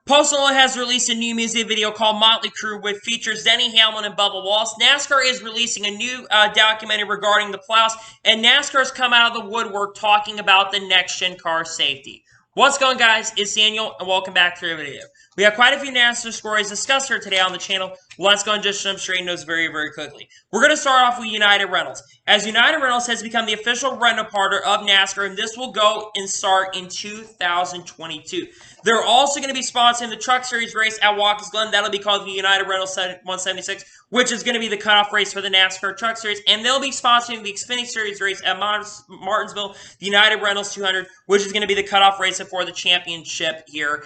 Post Malone has released a new music video called Motley Crüe, which features Denny Hamlin and Bubba Wallace. NASCAR is releasing a new documentary regarding the playoffs, and NASCAR has come out of the woodwork talking about the next-gen car safety. What's going on, guys? It's Daniel, and welcome back to the video. We have quite a few NASCAR stories discussed here today on the channel. Let's go and just jump straight into those very, very quickly. We're going to start off with United Rentals, as United Rentals has become the official rental partner of NASCAR, and this will go and start in 2022. They're also going to be sponsoring the Truck Series race at Watkins, Glen. That'll be called the United Rentals 176, which is going to be the cutoff race for the NASCAR Truck Series. And they'll be sponsoring the Xfinity Series race at Martinsville, the United Rentals 200, which is going to be the cutoff race for the championship here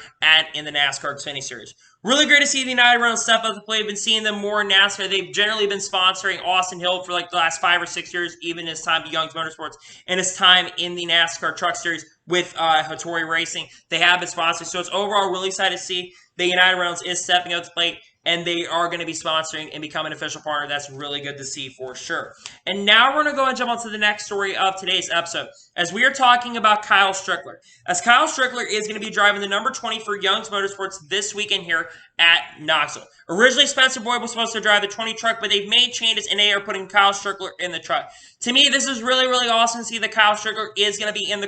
in the NASCAR Xfinity Series. Really great to see the United Rentals step up the plate. We've been seeing them more in NASCAR. They've generally been sponsoring Austin Hill for like the last 5 or 6 years, even his time at Young's Motorsports and his time in the NASCAR Truck Series with Hattori Racing. They have been sponsored, so it's overall really excited to see the United Rentals is stepping up to the plate, and they are going to be sponsoring and become an official partner. That's really good to see for sure. And now we're going to go and jump on to the next story of today's episode, as we are talking about Kyle Strickler. As Kyle Strickler is going to be driving the number 20 for Young's Motorsports this weekend here at Knoxville. Originally, Spencer Boyd was supposed to drive the 20 truck, but they've made changes, and they are putting Kyle Strickler in the truck. To me, this is really, really awesome to see that Kyle Strickler is going to be in the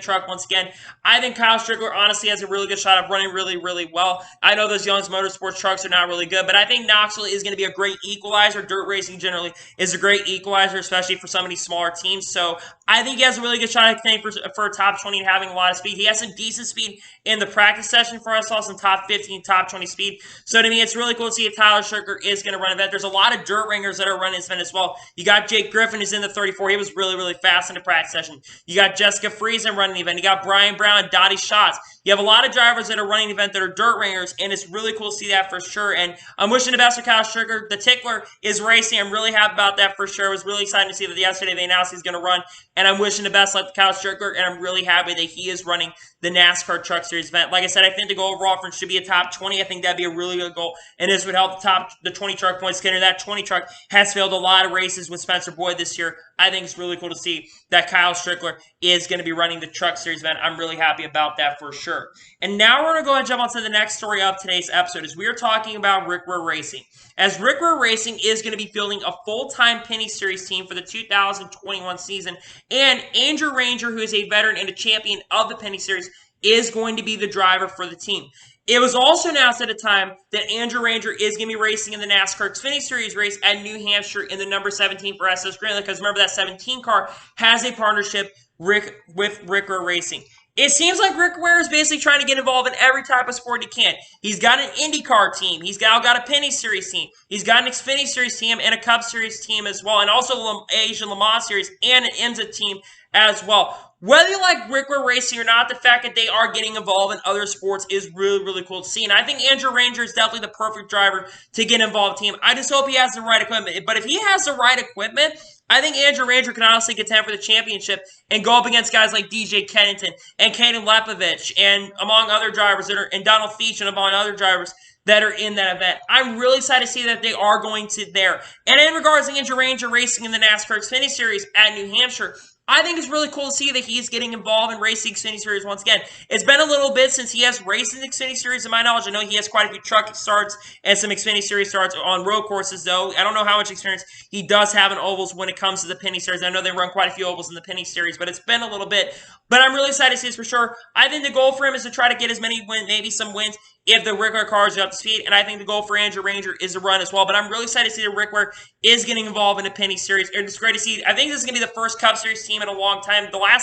truck once again. I think Kyle Strickler honestly has a really good shot of running really, really well. I know those Young's Motorsports trucks are not really good, but I think Knoxville is going to be a great equalizer. Dirt racing generally is a great equalizer, especially for some of these smaller teams. So I think he has a really good shot, I think, for a top 20 and having a lot of speed. He has some decent speed in the practice session for us, saw some top 15, top 20 speed. So to me, it's really cool to see if Tyler Strickler is going to run an event. There's a lot of dirt ringers that are running this event as well. You got Jake Griffin who's in the 34. He was really, really fast in the practice session. You got Jessica Friesen running the event. You got Brian Brown and Dottie Schatz. You have a lot of drivers that are running the event that are dirt ringers, and it's really cool to see that for sure. And I'm wishing the best for Kyle Strickler. The Tickler is racing. I'm really happy about that for sure. It was really exciting to see that yesterday they announced he's going to run, and I'm wishing the best luck to Kyle Strickler, and I'm really happy that he is running the NASCAR Truck Series event. Like I said, I think the goal overall for him should be a top 20. I think that'd be a really good goal, and this would help the 20 truck points. Consider that 20 truck has failed a lot of races with Spencer Boyd this year. I think it's really cool to see that Kyle Strickler is going to be running the Truck Series event. I'm really happy about that for sure. And now we're going to go ahead and jump on to the next story of today's episode, as we are talking about Rick Ware Racing. As Rick Ware Racing is going to be fielding a full-time Penny Series team for the 2021 season, and Andrew Ranger, who is a veteran and a champion of the Penny Series, is going to be the driver for the team. It was also announced at a time that Andrew Ranger is going to be racing in the NASCAR Xfinity Series race at New Hampshire in the number 17 for SS Greenland, because remember that 17 car has a partnership with Rick Ware Racing. It seems like Rick Ware is basically trying to get involved in every type of sport he can. He's got an IndyCar team. He's now got a Penny Series team. He's got an Xfinity Series team and a Cup Series team as well, and also Asian Le Mans Series and an IMSA team as well. Whether you like Rick Ware Racing or not, the fact that they are getting involved in other sports is really, really cool to see. And I think Andrew Ranger is definitely the perfect driver to get involved in the team. I just hope he has the right equipment. But if he has the right equipment, I think Andrew Ranger can honestly contend for the championship and go up against guys like DJ Kennington and Caden Lepovich and among other drivers and Donald Feach and among other drivers that are in that event. I'm really excited to see that they are going to there. And in regards to Andrew Ranger racing in the NASCAR Xfinity Series at New Hampshire, I think it's really cool to see that he's getting involved in racing Xfinity Series once again. It's been a little bit since he has raced in the Xfinity Series, in my knowledge. I know he has quite a few truck starts and some Xfinity Series starts on road courses, though. I don't know how much experience he does have in ovals when it comes to the Penny Series. I know they run quite a few ovals in the Penny Series, but it's been a little bit. But I'm really excited to see this for sure. I think the goal for him is to try to get as many wins, maybe some wins, if the Rick Ware cars are up to speed, and I think the goal for Andrew Ranger is to run as well. But I'm really excited to see that Rick Ware is getting involved in the Penny Series. And it's great to see. I think this is going to be the first Cup Series team in a long time. I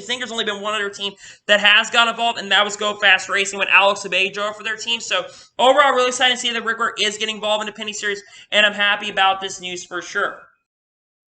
think there's only been one other team that has got involved, and that was Go Fast Racing when Alex Abey drove for their team. So overall, really excited to see that Rick Ware is getting involved in the Penny Series, and I'm happy about this news for sure.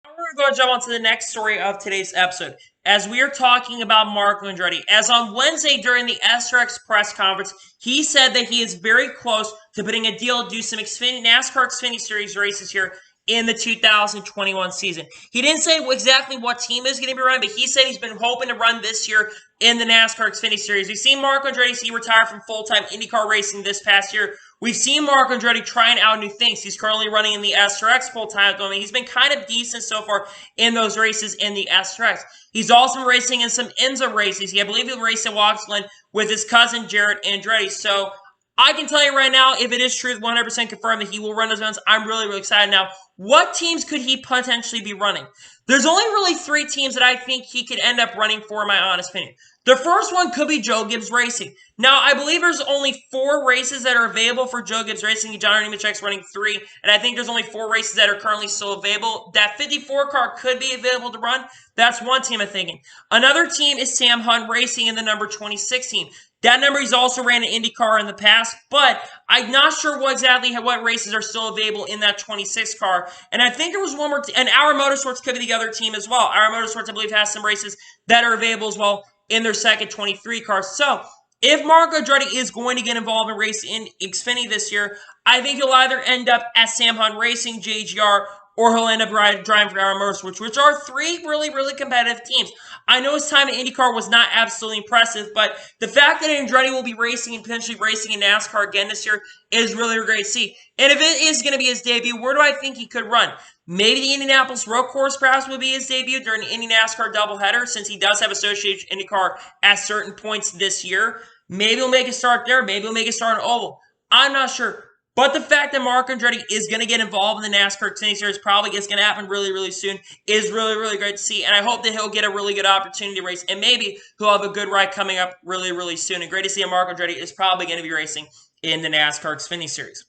We're going to jump on to the next story of today's episode, as we are talking about Marco Andretti. As on Wednesday during the SRX press conference, he said that he is very close to putting a deal to do some NASCAR Xfinity Series races here in the 2021 season. He didn't say exactly what team is going to be running, but he said he's been hoping to run this year in the NASCAR Xfinity Series. We've seen Marco Andretti retire from full-time IndyCar racing this past year. We've seen Marco Andretti trying out new things. He's currently running in the SRX full-time. I mean, he's been kind of decent so far in those races in the SRX. He's also been racing in some IMSA races. I believe he'll race at Watkins with his cousin, Jared Andretti. So I can tell you right now, if it is true, 100% confirmed that he will run those events, I'm really, really excited. Now, what teams could he potentially be running? There's only really 3 teams that I think he could end up running for, in my honest opinion. The first one could be Joe Gibbs Racing. Now, I believe there's only 4 races that are available for Joe Gibbs Racing. John Nemechek's running 3, and I think there's only 4 races that are currently still available. That 54 car could be available to run. That's one team I'm thinking. Another team is Sam Hunt Racing in the number 26 team. That number, he's also ran an IndyCar in the past, but I'm not sure what races are still available in that 26 car. And I think there was one more, and Our Motorsports could be the other team as well. Our Motorsports, I believe, has some races that are available as well in their second 23 car. So, if Marco Andretti is going to get involved in racing in Xfinity this year, I think he'll either end up at Sam Hunt Racing, JGR, or he'll end up driving for Our Motorsports, which are 3 really, really competitive teams. I know his time at IndyCar was not absolutely impressive, but the fact that Andretti will be racing and potentially racing in NASCAR again this year is really great to see. And if it is going to be his debut, where do I think he could run? Maybe the Indianapolis Road Course perhaps will be his debut during the Indy NASCAR doubleheader, since he does have associated with IndyCar at certain points this year. Maybe he'll make a start there. Maybe he'll make a start on Oval. I'm not sure. But the fact that Marco Andretti is going to get involved in the NASCAR Xfinity Series, probably is going to happen really, really soon, is really, really great to see. And I hope that he'll get a really good opportunity to race, and maybe he'll have a good ride coming up really, really soon. And great to see Marco Andretti is probably going to be racing in the NASCAR Xfinity Series.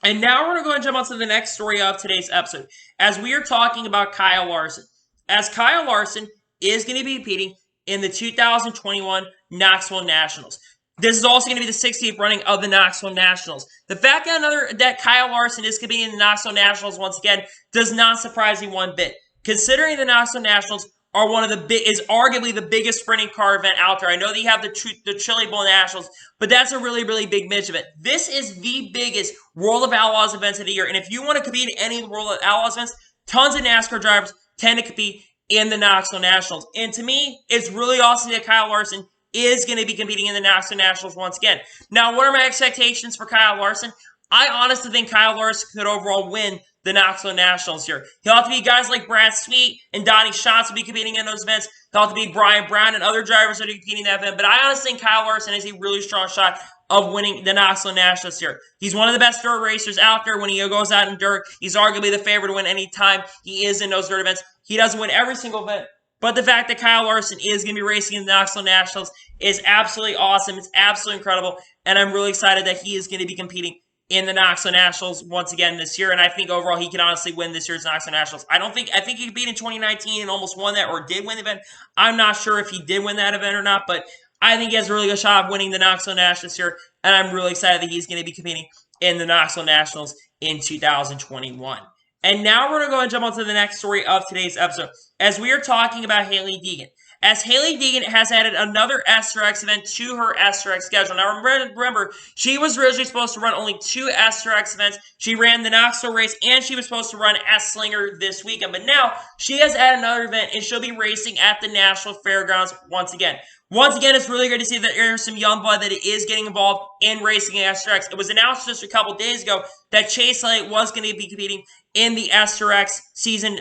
And now we're going to go and jump on to the next story of today's episode, as we are talking about Kyle Larson. As Kyle Larson is going to be competing in the 2021 Knoxville Nationals. This is also going to be the 60th running of the Knoxville Nationals. The fact that Kyle Larson is competing in the Knoxville Nationals once again does not surprise me one bit, considering the Knoxville Nationals are is arguably the biggest sprinting car event out there. I know that you have the Chili Bowl Nationals, but that's a really, really big midget event. This is the biggest World of Outlaws events of the year, and if you want to compete in any of the World of Outlaws events, tons of NASCAR drivers tend to compete in the Knoxville Nationals. And to me, it's really awesome that Kyle Larson is going to be competing in the Knoxville Nationals once again. Now, what are my expectations for Kyle Larson? I honestly think Kyle Larson could overall win the Knoxville Nationals here. He'll have to be guys like Brad Sweet and Donnie Schatz will be competing in those events. He'll have to be Brian Brown and other drivers that are competing in that event. But I honestly think Kyle Larson has a really strong shot of winning the Knoxville Nationals here. He's one of the best dirt racers out there. When he goes out in dirt, he's arguably the favorite to win any time he is in those dirt events. He doesn't win every single event, but the fact that Kyle Larson is going to be racing in the Knoxville Nationals is absolutely awesome. It's absolutely incredible, and I'm really excited that he is going to be competing in the Knoxville Nationals once again this year, and I think overall he can honestly win this year's Knoxville Nationals. I think he beat in 2019 and almost won that, or did win the event. I'm not sure if he did win that event or not, but I think he has a really good shot of winning the Knoxville Nationals this year, and I'm really excited that he's going to be competing in the Knoxville Nationals in 2021. And now we're going to go and jump on to the next story of today's episode, as we are talking about Hailie Deegan. As Hailie Deegan has added another SRX event to her SRX schedule. Now remember, she was originally supposed to run only 2 SRX events. She ran the Knoxville race, and she was supposed to run at Slinger this weekend. But now, she has added another event, and she'll be racing at the Nashville Fairgrounds once again. Once again, it's really great to see that there's some young blood that is getting involved in racing in SRX. It was announced just a couple days ago that Chase Elliott was going to be competing in the SRX season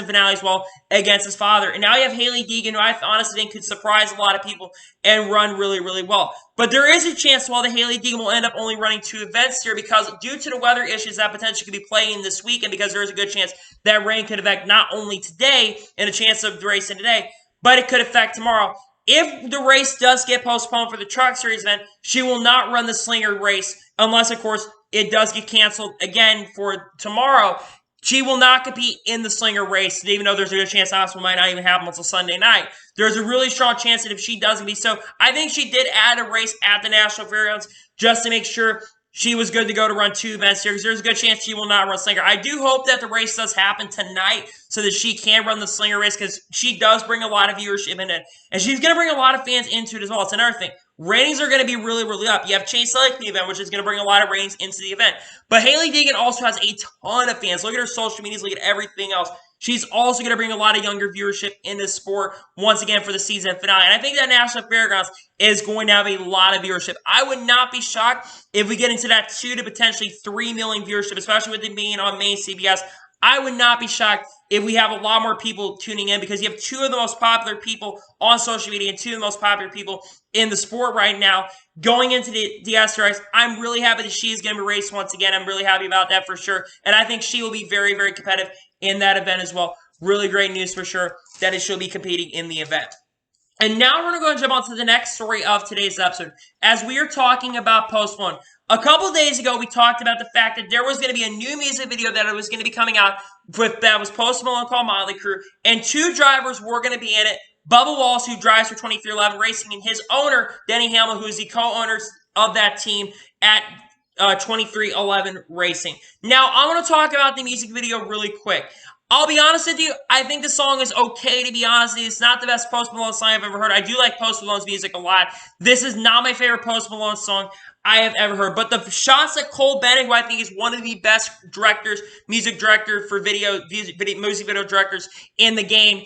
finale as well against his father. And now you have Hailie Deegan, who I honestly think could surprise a lot of people and run really, really well. But there is a chance while the Hailie Deegan will end up only running 2 events here, because due to the weather issues that potentially could be playing this weekend, because there is a good chance that rain could affect not only today and a chance of the racing today, but it could affect tomorrow. If the race does get postponed for the Truck Series event, she will not run the Slinger race unless, of course, it does get canceled again for tomorrow. She will not compete in the Slinger race, even though there's a good chance Knoxville might not even happen until Sunday night. There's a really strong chance that if she doesn't be so, I think she did add a race at the National Fairgrounds just to make sure she was good to go to run 2 events here, because there's a good chance she will not run Slinger. I do hope that the race does happen tonight so that she can run the Slinger race, because she does bring a lot of viewership in it. And she's going to bring a lot of fans into it as well. It's another thing. ratings are going to be really, really up. You have Chase Elliott in the event, which is going to bring a lot of ratings into the event. But Hailie Deegan also has a ton of fans. Look at her social medias, look at everything else. She's also going to bring a lot of younger viewership into sport once again for the season finale. And I think that National Fairgrounds is going to have a lot of viewership. I would not be shocked if we get into that 2 to potentially 3 million viewership, especially with it being on main CBS. I would not be shocked if we have a lot more people tuning in because you have two of the most popular people on social media and two of the most popular people in the sport right now going into the SRX. I'm really happy that she is going to be raced once again. I'm really happy about that for sure. And I think she will be very, very competitive in that event as well. Really great news for sure that she'll be competing in the event. And now we're going to go and jump on to the next story of today's episode. As we are talking about Post Malone. A couple days ago, we talked about the fact that there was going to be a new music video that was going to be coming out that was Post Malone called Motley Crue. And two drivers were going to be in it. Bubba Wallace, who drives for 2311 Racing, and his owner, Denny Hamlin, who is the co-owners of that team at 2311 Racing. Now, I want to talk about the music video really quick. I'll be honest with you, I think the song is okay, to be honest with you. It's not the best Post Malone song I've ever heard. I do like Post Malone's music a lot. This is not my favorite Post Malone song I have ever heard. But the shots that Cole Bennett, who I think is one of the best directors, music director for music video directors in the game,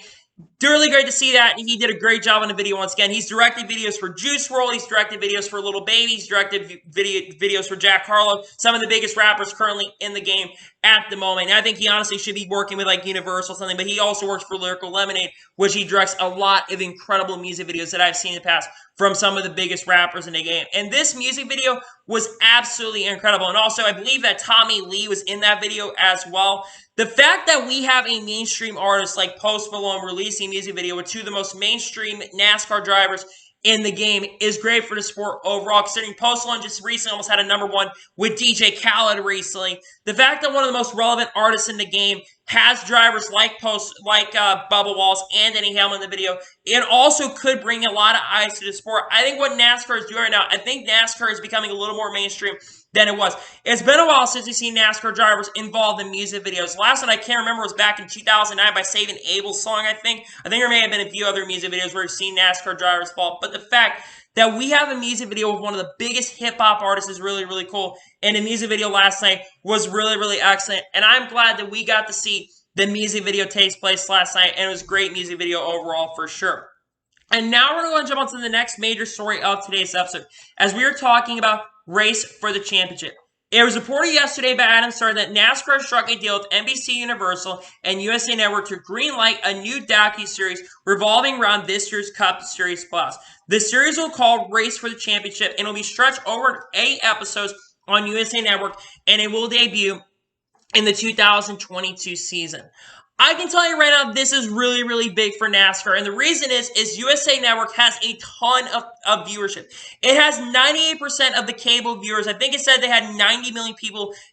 really great to see that. He did a great job on the video once again. He's directed videos for Juice WRLD. He's directed videos for Little Baby. He's directed videos for Jack Harlow, some of the biggest rappers currently in the game at the moment. And I think he honestly should be working with like Universal or something, but he also works for Lyrical Lemonade, which he directs a lot of incredible music videos that I've seen in the past from some of the biggest rappers in the game. And this music video was absolutely incredible. And also, I believe that Tommy Lee was in that video as well. The fact that we have a mainstream artist like Post Malone releasing a music video with two of the most mainstream NASCAR drivers in the game is great for the sport overall, considering Post Malone just recently almost had a #1 with DJ Khaled recently. The fact that one of the most relevant artists in the game has drivers like Bubba Wallace and Denny Hamlin in the video, it also could bring a lot of eyes to the sport. I think what NASCAR is doing right now, I think NASCAR is becoming a little more mainstream than it was. It's been a while since we've seen NASCAR drivers involved in music videos. Last one I can't remember was back in 2009 by Saving Abel's song, I think. There may have been a few other music videos where we've seen NASCAR drivers involved. But the fact that we have a music video with one of the biggest hip-hop artists is really, really cool. And the music video last night was really, really excellent. And I'm glad that we got to see the music video take place last night. And it was a great music video overall for sure. And now we're going to jump on to the next major story of today's episode, as we are talking about Race for the Championship. It was reported yesterday by Adam Stern that NASCAR struck a deal with NBC Universal and USA Network to greenlight a new docu-series revolving around this year's Cup Series Plus. The series will call Race for the Championship, and it will be stretched over 8 episodes on USA Network, and it will debut in the 2022 season. I can tell you right now, this is really, really big for NASCAR. And the reason is USA Network has a ton of viewership. It has 98% of the cable viewers. I think it said they had 90 million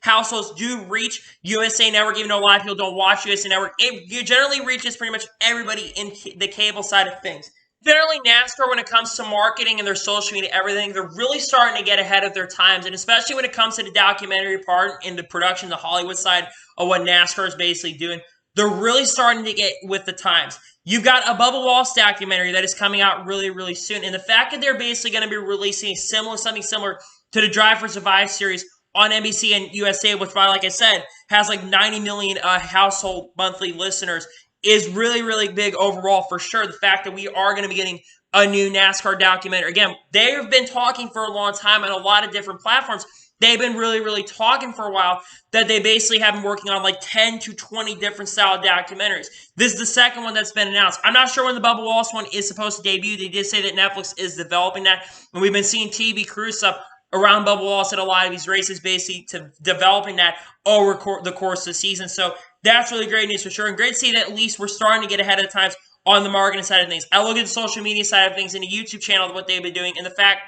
households do reach USA Network, even though a lot of people don't watch USA Network. It generally reaches pretty much everybody in the cable side of things. Generally, NASCAR, when it comes to marketing and their social media, everything, they're really starting to get ahead of their times. And especially when it comes to the documentary part and the production, the Hollywood side of what NASCAR is basically doing, they're really starting to get with the times. You've got a Bubba Wallace documentary that is coming out really, really soon. And the fact that they're basically going to be releasing something similar to the Drive for Survive series on NBC and USA, which, like I said, has like 90 million household monthly listeners, is really, really big overall for sure. The fact that we are going to be getting a new NASCAR documentary. Again, they have been talking for a long time on a lot of different platforms. They've been really, really talking for a while that they basically have been working on like 10 to 20 different style documentaries. This is the second one that's been announced. I'm not sure when the Bubba Wallace one is supposed to debut. They did say that Netflix is developing that. And we've been seeing TV crew stuff around Bubba Wallace at a lot of these races, basically to developing that over the course of the season. So that's really great news for sure. And great to see that at least we're starting to get ahead of the times on the marketing side of things. I look at the social media side of things and the YouTube channel, what they've been doing, and the fact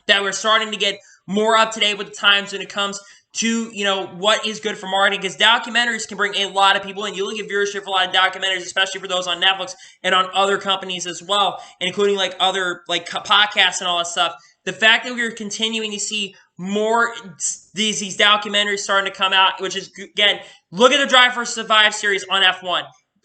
that we're starting to get more up to date with the times when it comes to, what is good for marketing, because documentaries can bring a lot of people in. You look at viewership for a lot of documentaries, especially for those on Netflix and on other companies as well, including like other like podcasts and all that stuff. The fact that we're continuing to see more these documentaries starting to come out, which is, again, look at the Drive for Survive series on F1.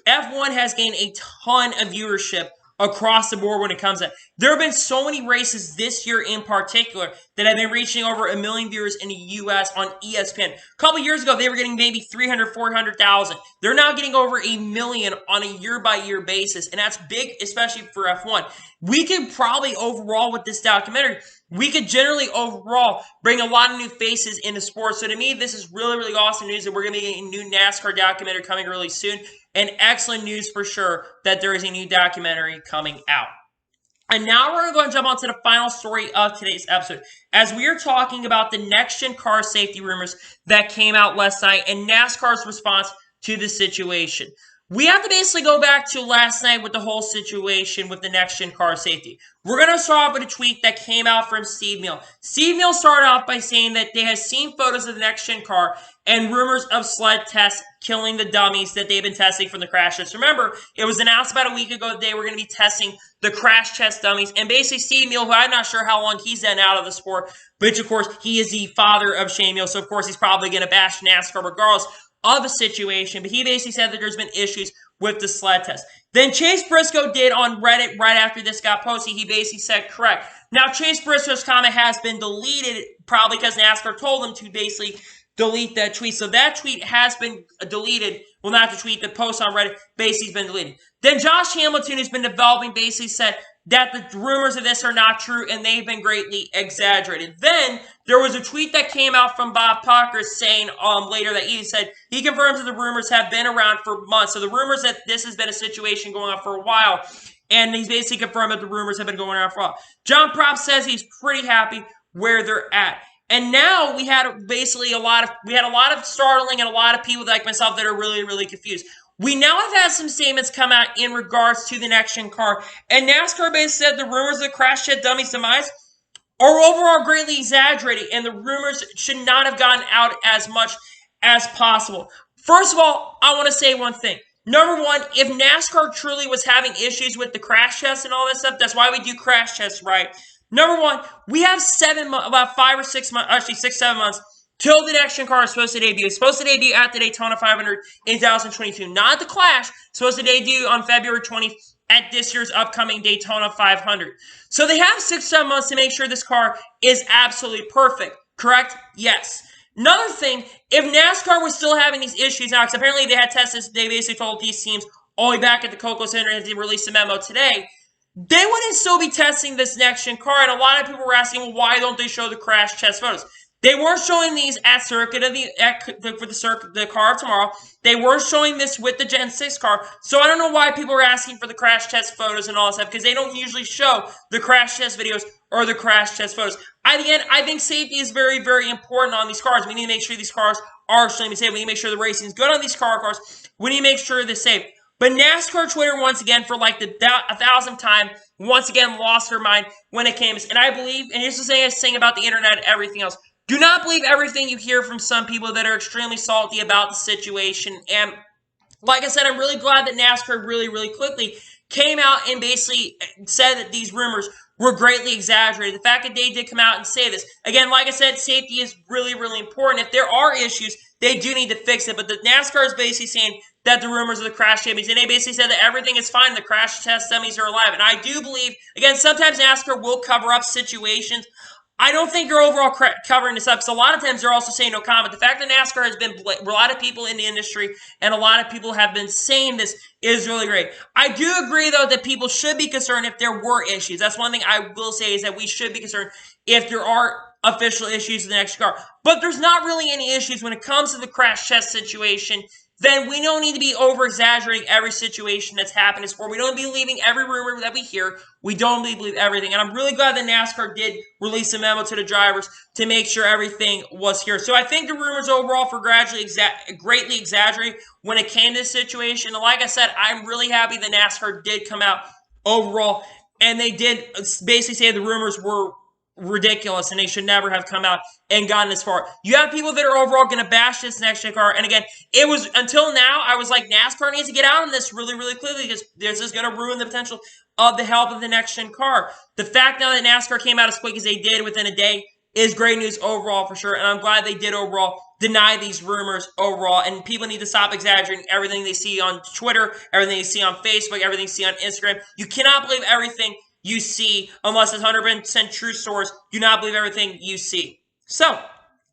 F1 has gained a ton of viewership across the board when it comes to that. There have been so many races this year in particular that have been reaching over 1 million viewers in the U.S. on ESPN. A couple years ago, they were getting maybe 300, 400,000. They're now getting over 1 million on a year-by-year basis, and that's big, especially for F1. We could probably overall with this documentary, we could generally overall bring a lot of new faces into sports. So to me, this is really, really awesome news that we're going to be getting a new NASCAR documentary coming really soon. And excellent news for sure that there is a new documentary coming out. And now we're going to go and jump on to the final story of today's episode, as we are talking about the next-gen car safety rumors that came out last night and NASCAR's response to the situation. We have to basically go back to last night with the whole situation with the next-gen car safety. We're going to start off with a tweet that came out from Steve Neal. Steve Neal started off by saying that they have seen photos of the next-gen car and rumors of sled tests killing the dummies that they've been testing from the crash tests. Remember, it was announced about a week ago that they were going to be testing the crash test dummies. And basically, Steve Neal, who I'm not sure how long he's been out of the sport, which, of course, he is the father of Shane Neal. So, of course, he's probably going to bash NASCAR regardless of the situation, but he basically said that there's been issues with the sled test. Then Chase Briscoe did on Reddit right after this got posted. He basically said, correct. Now, Chase Briscoe's comment has been deleted, probably because NASCAR told him to basically delete that tweet. So that tweet has been deleted. Well, not the tweet, the post on Reddit basically has been deleted. Then Josh Hamilton, who's been developing, basically said that the rumors of this are not true and they've been greatly exaggerated. Then there was a tweet that came out from Bob Parker saying later that he said he confirms that the rumors have been around for months. So the rumors that this has been a situation going on for a while, and he's basically confirmed that the rumors have been going on for a while. John Propp says he's pretty happy where they're at. And now we had basically a lot of startling and a lot of people like myself that are really, really confused. We now have had some statements come out in regards to the next-gen car, and NASCAR basically said the rumors of the crash test dummies' demise are overall greatly exaggerated, and the rumors should not have gotten out as much as possible. First of all, I want to say one thing. Number one, if NASCAR truly was having issues with the crash tests and all that stuff, that's why we do crash tests, right? Number one, we have about 5 or 6 months, actually 6, 7 months, till the next-gen car is supposed to debut. It's supposed to debut at the Daytona 500 in 2022. Not at the Clash. It's supposed to debut on February 20th at this year's upcoming Daytona 500. So they have 6, 7 months to make sure this car is absolutely perfect. Correct? Yes. Another thing, if NASCAR was still having these issues now, because apparently they had tested, they basically told these teams all the way back at the Coco Center as they released a memo today, they wouldn't still be testing this next-gen car. And a lot of people were asking, well, why don't they show the crash test photos? They weren't showing these at circuit of the car of tomorrow. They were showing this with the Gen 6 car. So I don't know why people are asking for the crash test photos and all that stuff, because they don't usually show the crash test videos or the crash test photos. Again, I think safety is very, very important on these cars. We need to make sure these cars are extremely safe. We need to make sure the racing is good on these cars. We need to make sure they're safe. But NASCAR Twitter, once again, for like the 1,000th time, once again lost their mind when it came. And I believe, and here's the thing about the internet and everything else, do not believe everything you hear from some people that are extremely salty about the situation. And like I said, I'm really glad that NASCAR really, really quickly came out and basically said that these rumors were greatly exaggerated. The fact that they did come out and say this. Again, like I said, safety is really, really important. If there are issues, they do need to fix it. But the NASCAR is basically saying that the rumors of the crash dummies, and they basically said that everything is fine. The crash test dummies are alive. And I do believe, again, sometimes NASCAR will cover up situations. I don't think they're overall covering this up, because a lot of times they're also saying no comment. The fact that NASCAR has been, a lot of people in the industry and a lot of people have been saying this is really great. I do agree, though, that people should be concerned if there were issues. That's one thing I will say, is that we should be concerned if there are official issues with the next car. But there's not really any issues when it comes to the crash test situation. Then we don't need to be over-exaggerating every situation that's happened in sport. We don't be believing every rumor that we hear. We don't believe everything. And I'm really glad that NASCAR did release a memo to the drivers to make sure everything was here. So I think the rumors overall for greatly exaggerated when it came to this situation. And like I said, I'm really happy that NASCAR did come out overall. And they did basically say the rumors were ridiculous and they should never have come out and gotten this far. You have people that are overall going to bash this next-gen car. And again, it was until now, I was like, NASCAR needs to get out on this really, really quickly, because this is going to ruin the potential of the help of the next-gen car. The fact now that NASCAR came out as quick as they did within a day, is great news overall for sure. And I'm glad they did overall deny these rumors overall. And people need to stop exaggerating everything they see on Twitter, everything they see on Facebook, everything they see on Instagram. You cannot believe everything you see unless it's 100% true source. Do not believe everything you see. So,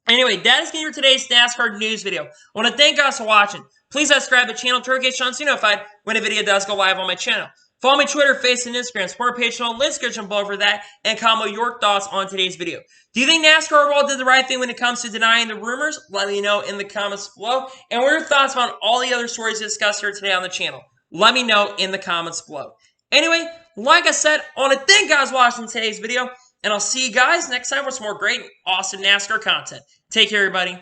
anyway, that is going to be today's NASCAR news video. I want to thank you guys for watching. Please subscribe to the channel to get notified when a video does go live on my channel. Follow me on Twitter, Facebook, and Instagram. Support page channel, link description below for that, and comment your thoughts on today's video. Do you think NASCAR overall did the right thing when it comes to denying the rumors? Let me know in the comments below. And what are your thoughts on all the other stories discussed here today on the channel? Let me know in the comments below. Anyway, like I said, I want to thank you guys for watching today's video, and I'll see you guys next time for some more great, awesome NASCAR content. Take care, everybody.